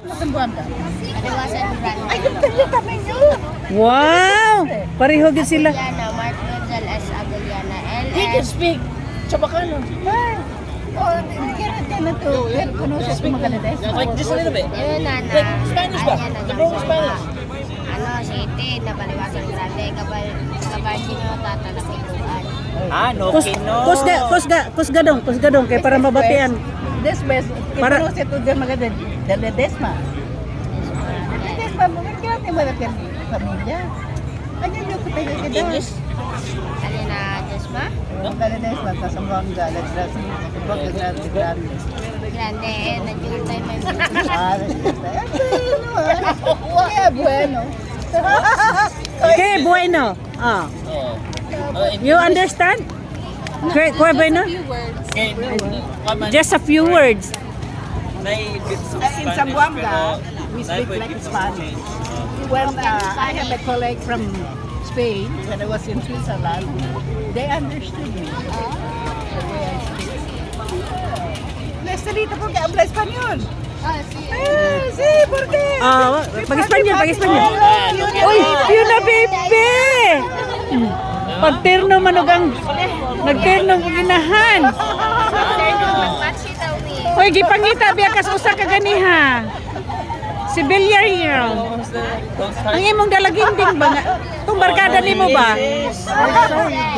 Zamboanga. Aliwasan Grande. Ay, yung kanya kami yun. Wow! Pareho gid sila. Agoliana, Mark Gonzalez Agoliana. He can LS. speak Chabacano. Ay, oh, kaya na to. Pero kuno sa Magalanes. Like just a little bit. Yun na na. Like Spanish ba? Ayan na, The wrong Zamboanga. Spanish. Ano, si Tin, na Baliwasan Grande. Kapag sinutata na sa iluan. Ah, no, Kusga dong kay para mabatian. This best. Para- Para sa to dyan maganda. Dala Desma. Desma, kaya natin malapit pamilya. Ganyan yung kutay ka kita. English? Alina Desma? Dala Desma, sa Zamboanga. Lagras. Grande. Grande, nandiyon tayo may Ah, kaya bueno. Okay, bueno. Ah. Oh. You understand? Kaya bueno? Okay. Just a few words. In Zamboanga, we speak like Spanish. When I have a colleague from Spain, when I was in Switzerland, they understood me. The way I speak. Nestelita po kaya habla Espanyol. Sí, ¿por qué? Ah, pag-Espanyol. Uy, yun na, baby! Pagterno manugang, nagterno ginahan. Uy, gipangita biya kas usa ka ganiha. Si Bilyar here. Ang imong dalaginding ba nga? Itong barkada nimo ba?